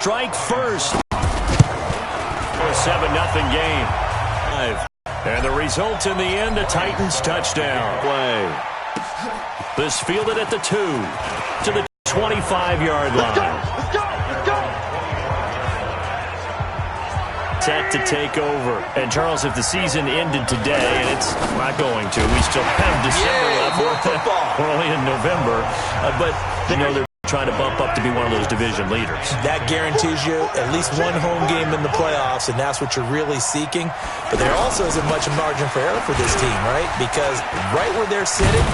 Strike first. A 7-0 game. And the result in the end, a Titans touchdown. Play. This fielded at the 2 to the 25-yard line. Set to take over. And, Charles, if the season ended today, and it's not going to, we still have December left. We're only in November. But, you know, they're trying to bump up to be one of those division leaders. That guarantees you at least one home game in the playoffs, and that's what you're really seeking. But there also isn't much margin for error for this team, right? Because right where they're sitting,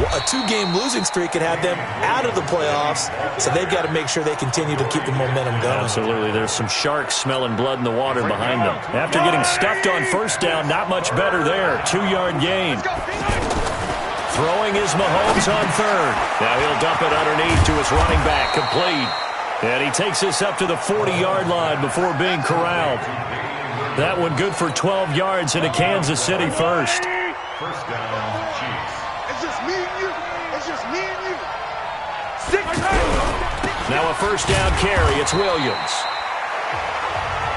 a 2-game losing streak could have them out of the playoffs, so they've got to make sure they continue to keep the momentum going. Absolutely. There's some sharks smelling blood in the water behind them. After getting stuffed on first down, not much better there. 2-yard gain. Throwing is Mahomes on third. Now he'll dump it underneath to his running back, complete. And he takes this up to the 40-yard line before being corralled. That one good for 12 yards into Kansas City first. First down, Chiefs. It's just me and you. It's just me and you. 6 Now a first down carry. It's Williams.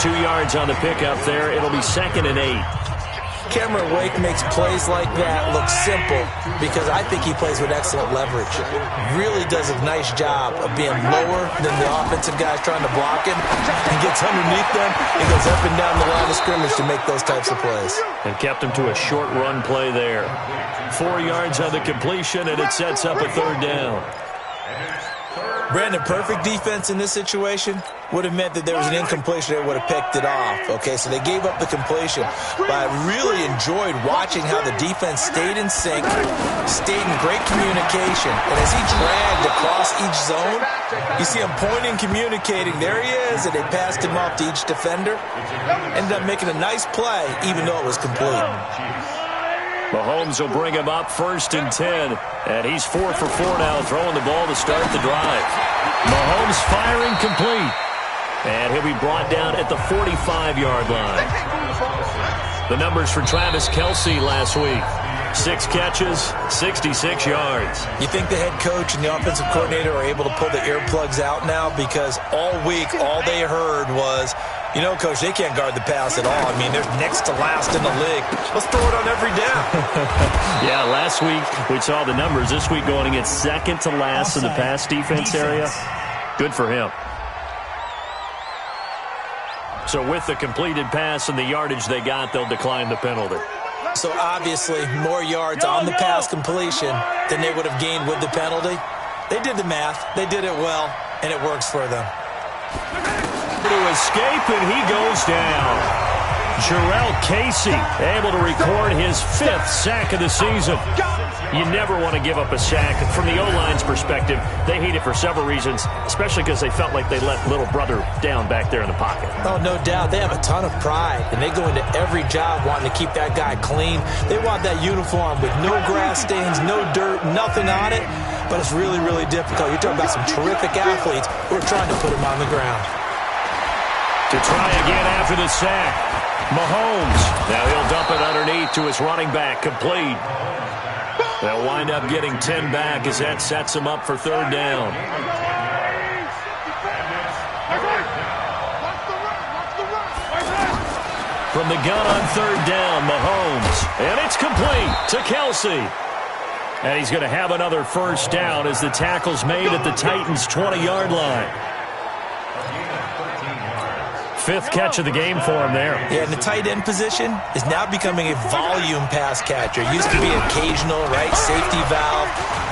2 yards on the pickup there. It'll be 2nd and 8. Cameron Wake makes plays like that look simple because I think he plays with excellent leverage. Really does a nice job of being lower than the offensive guys trying to block him. He gets underneath them and goes up and down the line of scrimmage to make those types of plays. And kept him to a short run play there. 4 yards on the completion, and it sets up a third down. Brandon, perfect defense in this situation would have meant that there was an incompletion that would have picked it off. Okay, so they gave up the completion. But I really enjoyed watching how the defense stayed in sync, stayed in great communication. And as he dragged across each zone, you see him pointing, communicating. There he is, and they passed him off to each defender. Ended up making a nice play, even though it was complete. Mahomes will bring him up 1st and 10. And he's 4 for 4 now, throwing the ball to start the drive. Mahomes firing complete. And he'll be brought down at the 45-yard line. The numbers for Travis Kelce last week. 6 catches, 66 yards. You think the head coach and the offensive coordinator are able to pull the earplugs out now? Because all week, all they heard was, you know, Coach, they can't guard the pass at all. I mean, they're next to last in the league. Let's throw it on every down. Yeah, last week we saw the numbers. This week going against 2nd to last in the pass defense area. Good for him. So with the completed pass and the yardage they got, they'll decline the penalty. So obviously more yards on the pass completion than they would have gained with the penalty. They did the math. They did it well, and it works for them. To escape, and he goes down. Jurrell Casey able to record his 5th sack of the season. You never want to give up a sack. From the O-line's perspective, they hate it for several reasons, especially because they felt like they let little brother down back there in the pocket. Oh, no doubt. They have a ton of pride, and they go into every job wanting to keep that guy clean. They want that uniform with no grass stains, no dirt, nothing on it, but it's really, really difficult. You're talking about some terrific athletes who are trying to put him on the ground. To try again after the sack, Mahomes. Now he'll dump it underneath to his running back, complete. They'll wind up getting 10 back as that sets them up for 3rd down. From the gun on 3rd down, Mahomes. And it's complete to Kelce. And he's going to have another first down as the tackle's made at the Titans' 20-yard line. 5th catch of the game for him there. Yeah, and the tight end position is now becoming a volume pass catcher. It used to be occasional, right? Safety valve.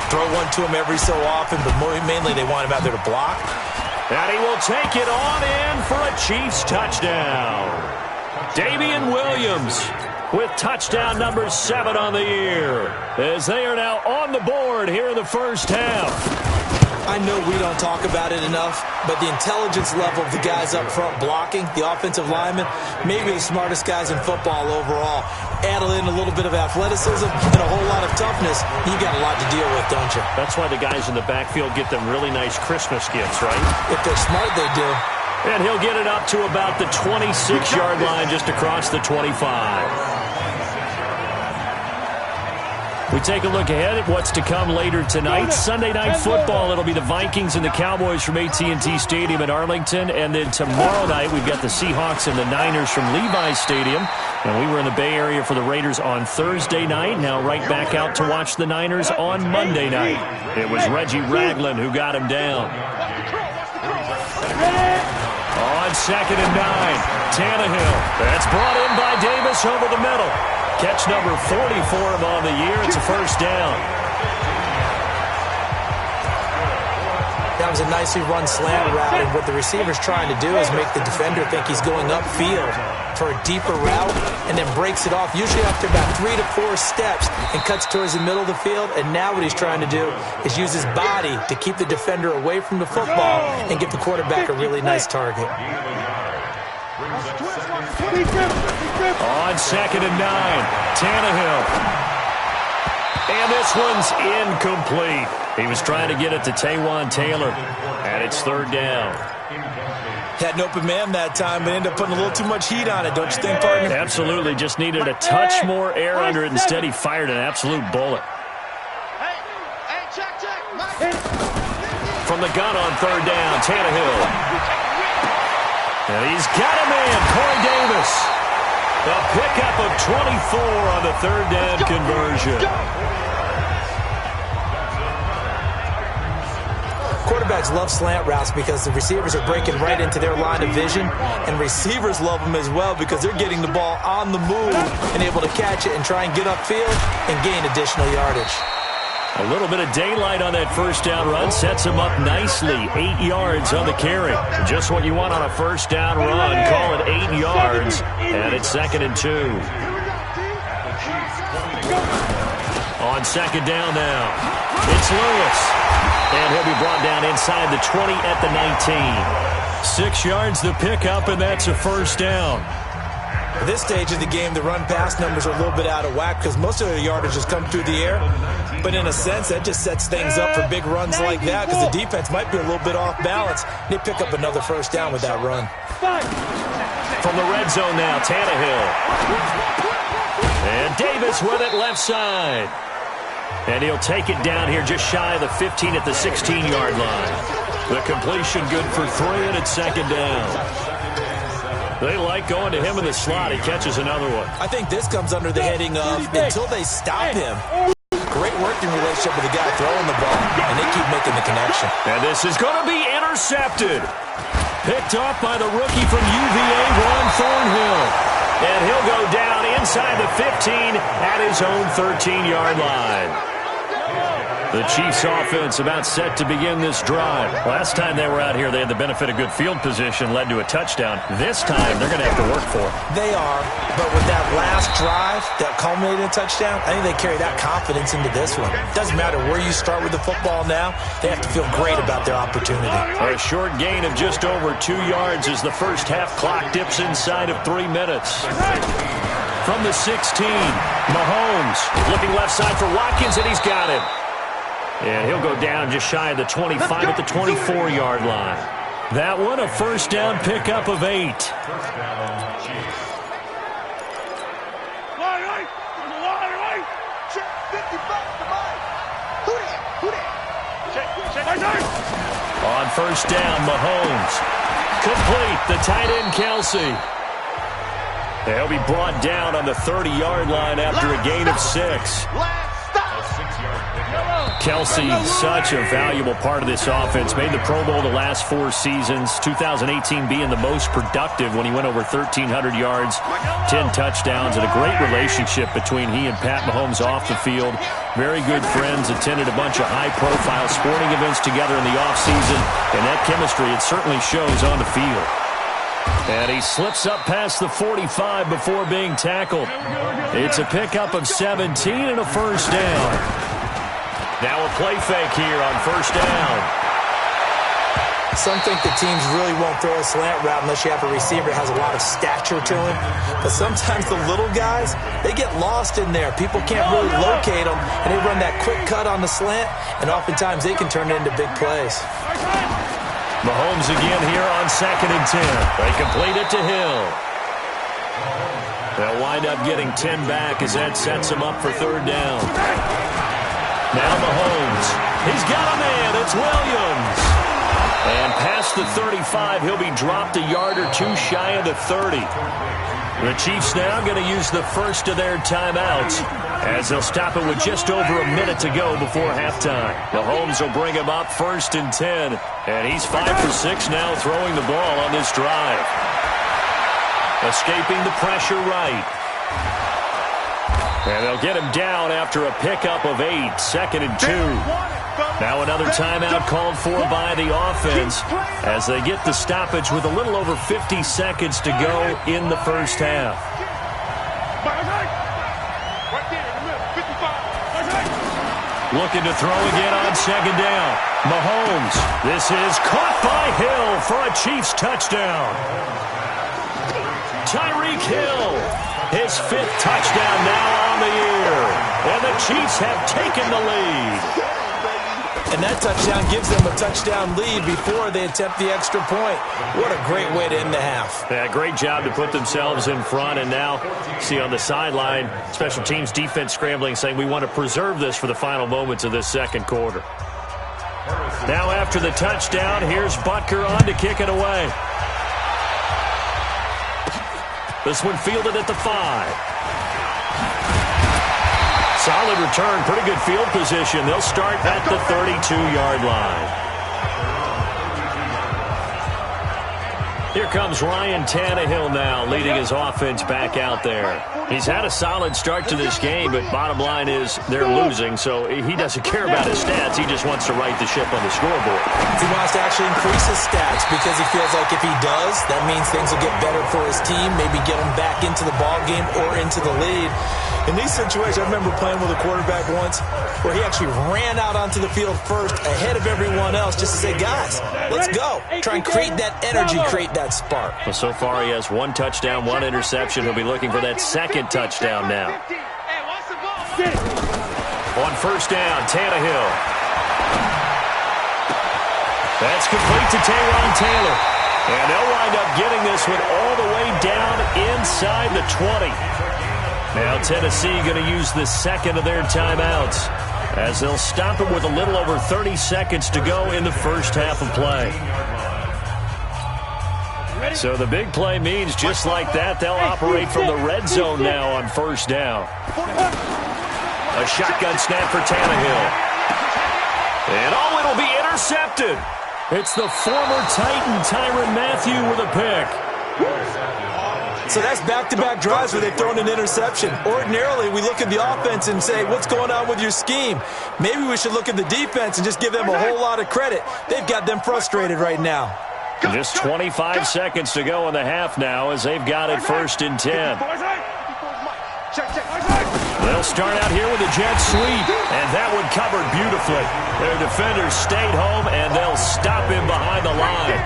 Throw one to him every so often, but mainly they want him out there to block. And he will take it on in for a Chiefs touchdown. Damian Williams with touchdown number 7 on the year, as they are now on the board here in the first half. I know we don't talk about it enough, but the intelligence level of the guys up front blocking, the offensive linemen, maybe the smartest guys in football overall. Add in a little bit of athleticism and a whole lot of toughness, you got a lot to deal with, don't you? That's why the guys in the backfield get them really nice Christmas gifts, right? If they're smart, they do. And he'll get it up to about the 26-yard line, just across the 25. We take a look ahead at what's to come later tonight. Sunday Night Football, it'll be the Vikings and the Cowboys from AT&T Stadium in Arlington. And then tomorrow night, we've got the Seahawks and the Niners from Levi's Stadium. And we were in the Bay Area for the Raiders on Thursday night. Now right back out to watch the Niners on Monday night. It was Reggie Ragland who got him down. On 2nd and 9, Tannehill. That's brought in by Davis over the middle. Catch number 40 for him on the year. It's a first down. That was a nicely run slant route, and what the receiver's trying to do is make the defender think he's going upfield for a deeper route, and then breaks it off, usually after about 3 to 4 steps, and cuts towards the middle of the field. And now what he's trying to do is use his body to keep the defender away from the football and give the quarterback a really nice target. On 2nd and 9, Tannehill. And this one's incomplete. He was trying to get it to Taywan Taylor, and it's 3rd down. Had an open man that time, but ended up putting a little too much heat on it, don't you think, partner? Absolutely. Just needed a touch more air under it. Instead, he fired an absolute bullet. From the gun on 3rd down, Tannehill. And he's got a man, Corey Davis. A pickup of 24 on the 3rd down conversion. Quarterbacks love slant routes because the receivers are breaking right into their line of vision, and receivers love them as well because they're getting the ball on the move and able to catch it and try and get upfield and gain additional yardage. A little bit of daylight on that first down run sets him up nicely. 8 yards on the carry. Just what you want on a first down run. Call it 8 yards, and it's 2nd and 2. On 2nd down now, it's Lewis. And he'll be brought down inside the 20 at the 19. 6 yards the pickup, and that's a first down. At this stage of the game, the run-pass numbers are a little bit out of whack because most of their yardage has come through the air. But in a sense, that just sets things up for big runs like that because the defense might be a little bit off balance. They pick up another first down with that run. From the red zone now, Tannehill. And Davis with it left side. And he'll take it down here just shy of the 15 at the 16-yard line. The completion good for 3, and it's 2nd down. They like going to him in the slot. He catches another one. I think this comes under the heading of until they stop him. Great working relationship with the guy throwing the ball, and they keep making the connection. And this is going to be intercepted. Picked off by the rookie from UVA, Juan Thornhill. And he'll go down inside the 15 at his own 13-yard line. The Chiefs offense about set to begin this drive. Last time they were out here, they had the benefit of good field position, led to a touchdown. This time, they're going to have to work for it. They are, but with that last drive that culminated in a touchdown, I think they carry that confidence into this one. Doesn't matter where you start with the football now, they have to feel great about their opportunity. A short gain of just over 2 yards as the first half clock dips inside of 3 minutes. From the 16, Mahomes looking left side for Watkins, and he's got him. And he'll go down just shy of the 25 at the 24-yard line. That one, a first down pickup of 8. On first down, Mahomes. Complete, the tight end, Kelsey. They'll be brought down on the 30-yard line after a gain of 6. Kelsey, such a valuable part of this offense. Made the Pro Bowl the last 4 seasons. 2018 being the most productive when he went over 1,300 yards, 10 touchdowns, and a great relationship between he and Pat Mahomes off the field. Very good friends, attended a bunch of high-profile sporting events together in the offseason, and that chemistry, it certainly shows on the field. And he slips up past the 45 before being tackled. It's a pickup of 17 and a first down. Now a play fake here on first down. Some think the teams really won't throw a slant route unless you have a receiver that has a lot of stature to him. But sometimes the little guys, they get lost in there. People can't really locate them, and they run that quick cut on the slant, and oftentimes they can turn it into big plays. Mahomes again here on 2nd and 10. They complete it to Hill. They'll wind up getting 10 back as that sets them up for third down. Now Mahomes. He's got a man. It's Williams. And past the 35, he'll be dropped a yard or two shy of the 30. The Chiefs now going to use the first of their timeouts as they'll stop it with just over a minute to go before halftime. Mahomes will bring him up 1st and 10. And he's 5 for 6 now throwing the ball on this drive. Escaping the pressure right. And they'll get him down after a pickup of 8, 2nd and 2. Now another timeout called for by the offense as they get the stoppage with a little over 50 seconds to go in the first half. Looking to throw again on 2nd down. Mahomes. This is caught by Hill for a Chiefs touchdown. Tyreek Hill. His 5th touchdown now on the year. And the Chiefs have taken the lead. And that touchdown gives them a touchdown lead before they attempt the extra point. What a great way to end the half. Yeah, great job to put themselves in front. And now, see on the sideline, special teams defense scrambling, saying we want to preserve this for the final moments of this second quarter. Now after the touchdown, here's Butker on to kick it away. This one fielded at the 5. Solid return, pretty good field position. They'll start at the 32-yard line. Here comes Ryan Tannehill now, leading his offense back out there. He's had a solid start to this game, but bottom line is they're losing, so he doesn't care about his stats. He just wants to right the ship on the scoreboard. He wants to actually increase his stats because he feels like if he does, that means things will get better for his team, maybe get him back into the ball game or into the lead. In these situations, I remember playing with a quarterback once where he actually ran out onto the field first ahead of everyone else just to say, guys, let's go. Try and create that energy, create that spark. Well, so far he has 1 touchdown, 1 interception. He'll be looking for that 2nd touchdown now. On 1st down, Tannehill. That's complete to Taywan Taylor. And they'll wind up getting this one all the way down inside the 20. Now Tennessee going to use the 2nd of their timeouts as they'll stop it with a little over 30 seconds to go in the first half of play. So the big play means just like that, they'll operate from the red zone now on 1st down. A shotgun snap for Tannehill. And it'll be intercepted. It's the former Titan Tyrann Mathieu with a pick. So that's back-to-back drives where they've thrown an interception. Ordinarily, we look at the offense and say, what's going on with your scheme? Maybe we should look at the defense and just give them a whole lot of credit. They've got them frustrated right now. Just 25 seconds to go in the half now as they've got it 1st and 10. They'll start out here with a jet sweep, and that one covered beautifully. Their defenders stayed home, and they'll stop him behind the line.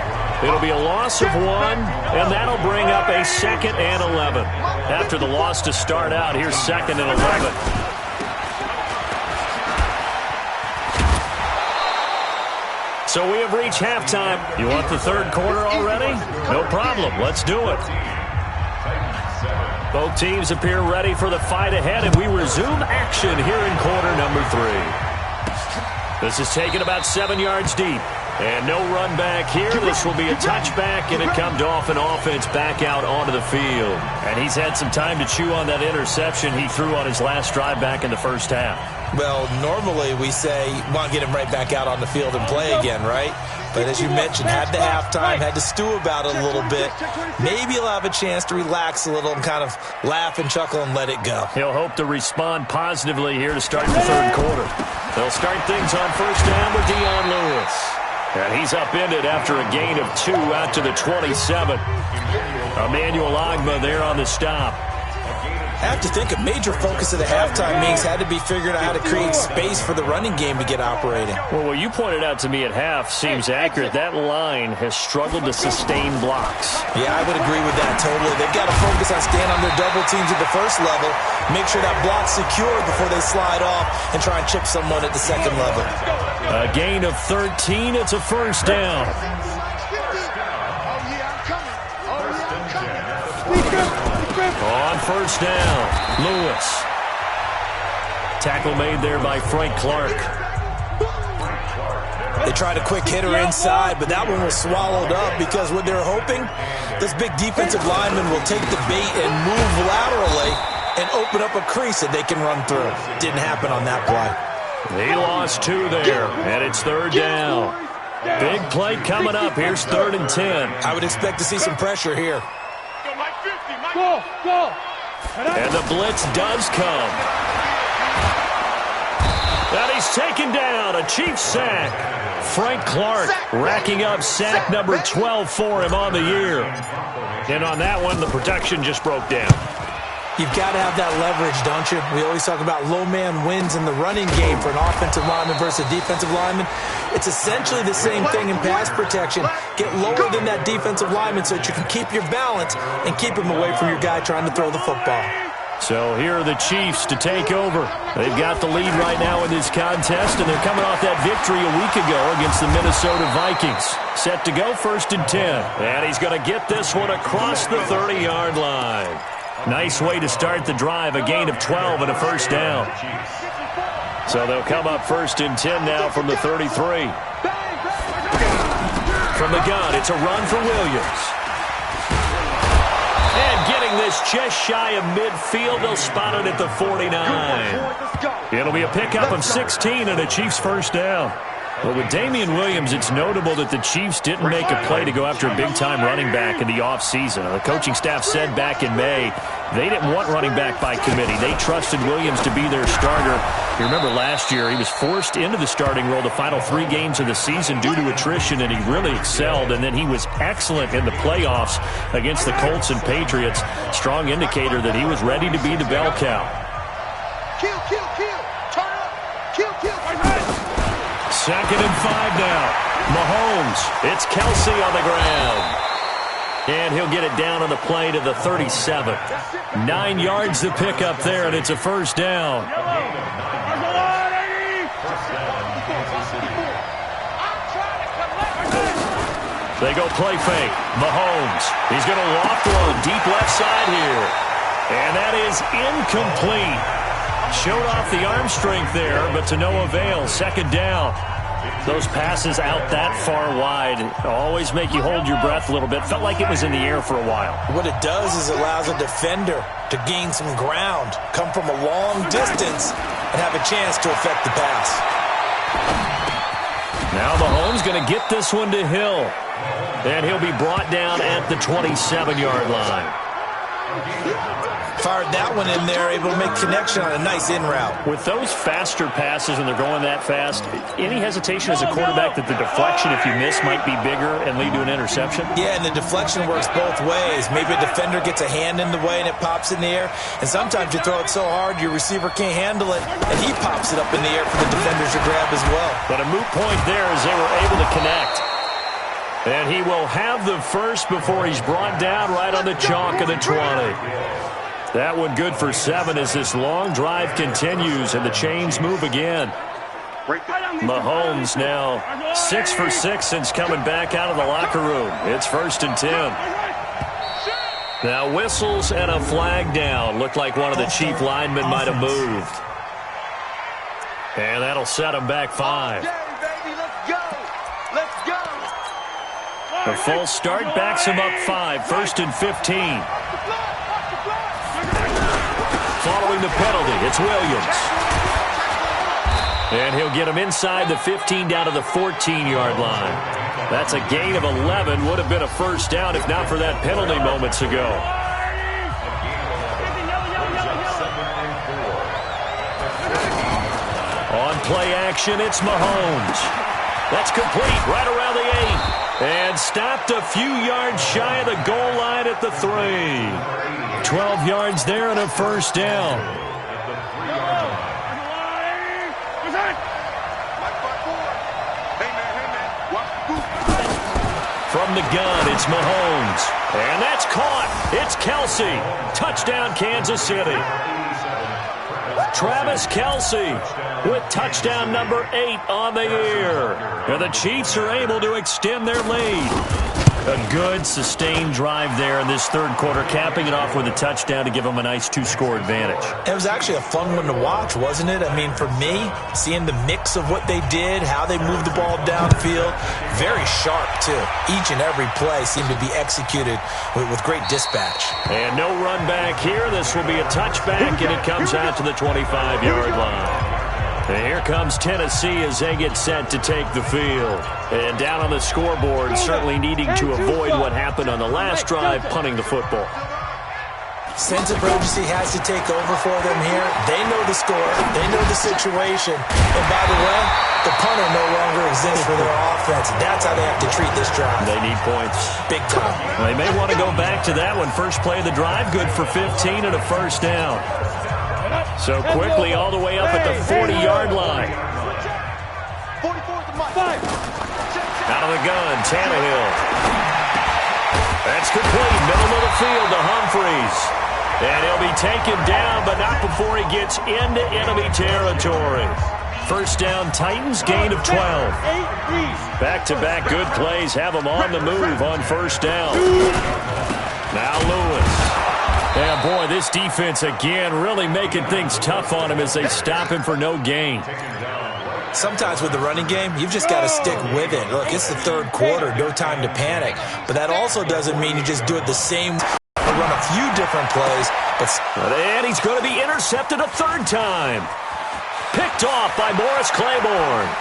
It'll be a loss of 1, and that'll bring up a 2nd and 11. After the loss to start out, here's 2nd and 11. So we have reached halftime. You want the 3rd quarter already? No problem. Let's do it. Both teams appear ready for the fight ahead, and we resume action here in quarter number 3. This is taken about 7 yards deep. And no run back here. This will be a touchback, and it comes off an offense back out onto the field. And he's had some time to chew on that interception he threw on his last drive back in the first half. Well, normally we say, want to get him right back out on the field and play again, right? But as you mentioned, had the halftime, had to stew about it a little bit. Maybe he'll have a chance to relax a little and kind of laugh and chuckle and let it go. He'll hope to respond positively here to start the 3rd quarter. They'll start things on 1st down with Dion Lewis. And he's upended after a gain of 2 out to the 27. Emmanuel Ogbah there on the stop. I have to think a major focus of the halftime meetings had to be figuring out how to create space for the running game to get operating. Well, what you pointed out to me at half seems accurate. That line has struggled to sustain blocks. Yeah, I would agree with that totally. They've got to focus on staying on their double teams at the first level, make sure that block's secure before they slide off and try and chip someone at the 2nd level. A gain of 13. It's a 1st down. On first down, Lewis. Tackle made there by Frank Clark. They tried a quick hitter inside, but that one was swallowed up because what they're hoping, this big defensive lineman will take the bait and move laterally and open up a crease that they can run through. Didn't happen on that play. He lost 2 there, and it's third down. Big play coming up. Here's 3rd and 10. I would expect to see some pressure here. Go. And the blitz does come. And he's taken down. A Chiefs sack. Frank Clark racking up sack number 12 for him on the year. And on that one, the protection just broke down. You've got to have that leverage, don't you? We always talk about low man wins in the running game for an offensive lineman versus a defensive lineman. It's essentially the same thing in pass protection. Get lower than that defensive lineman so that you can keep your balance and keep him away from your guy trying to throw the football. So here are the Chiefs to take over. They've got the lead right now in this contest, and they're coming off that victory a week ago against the Minnesota Vikings. Set to go 1st and 10. And he's going to get this one across the 30-yard line. Nice way to start the drive, a gain of 12 and a first down. So they'll come up 1st and 10 now from the 33. From the gun, it's a run for Williams. And getting this just shy of midfield, they'll spot it at the 49. It'll be a pickup of 16 and a Chiefs first down. But with Damian Williams, it's notable that the Chiefs didn't make a play to go after a big-time running back in the offseason. The coaching staff said back in May they didn't want running back by committee. They trusted Williams to be their starter. You remember last year he was forced into the starting role the final 3 games of the season due to attrition, and he really excelled. And then he was excellent in the playoffs against the Colts and Patriots. Strong indicator that he was ready to be the bell cow. Kill. Turn up. Kill. 2nd and 5 now. Mahomes. It's Kelsey on the ground. And he'll get it down on the play to the 37. 9 yards to pick up there, and it's a first down. They go play fake. Mahomes. He's going to loft one deep left side here. And that is incomplete. Showed off the arm strength there, but to no avail. 2nd down. Those passes out that far wide always make you hold your breath a little bit. Felt like it was in the air for a while. What it does is allows a defender to gain some ground, come from a long distance, and have a chance to affect the pass. Now Mahomes going to get this one to Hill. And he'll be brought down at the 27-yard line. Fired that one in there, able to make connection on a nice in route. With those faster passes and they're going that fast, any hesitation as a quarterback that the deflection, if you miss, might be bigger and lead to an interception? Yeah, and the deflection works both ways. Maybe a defender gets a hand in the way and it pops in the air, and sometimes you throw it so hard your receiver can't handle it, and he pops it up in the air for the defenders to grab as well. But a moot point there as they were able to connect. And he will have the first before he's brought down right on the chalk of the 20. That one good for 7 as this long drive continues and the chains move again. Mahomes now 6 for 6 since coming back out of the locker room. It's 1st and 10. Now whistles and a flag down. Looked like one of the Chief linemen might have moved. And that'll set him back 5. The false start backs him up 5. 1st and 15. Following the penalty, it's Williams. And he'll get him inside the 15 down to the 14-yard line. That's a gain of 11. Would have been a first down if not for that penalty moments ago. On play action, it's Mahomes. That's complete right around the 8. And stopped a few yards shy of the goal line at the 3. 12 yards there and a first down. From the gun, it's Mahomes. And that's caught. It's Kelsey. Touchdown, Kansas City. Travis Kelsey with touchdown number 8 on the year. And the Chiefs are able to extend their lead. A good, sustained drive there in this third quarter, capping it off with a touchdown to give them a nice 2-score advantage. It was actually a fun one to watch, wasn't it? I mean, for me, seeing the mix of what they did, how they moved the ball downfield, very sharp, too. Each and every play seemed to be executed with great dispatch. And no run back here. This will be a touchback, and it comes out to the 25-yard line. And here comes Tennessee as they get set to take the field. And down on the scoreboard, certainly needing to avoid what happened on the last drive, punting the football. Sense of urgency has to take over for them here. They know the score. They know the situation. And by the way, the punter no longer exists for their offense. That's how they have to treat this drive. They need points. Big time. Well, they may want to go back to that one. First play of the drive, good for 15 and a first down. So quickly all the way up at the 40-yard line. Out of the gun, Tannehill. That's complete. Middle of the field to Humphries. And he'll be taken down, but not before he gets into enemy territory. First down, Titans, gain of 12. Back-to-back good plays have them on the move on first down. Now Lewis. Yeah, boy, this defense again really making things tough on him as they stop him for no gain. Sometimes with the running game, you've just got to stick with it. Look, it's the third quarter, no time to panic. But that also doesn't mean you just do it the same way. Run a few different plays. And he's going to be intercepted a third time. Picked off by Morris Claiborne.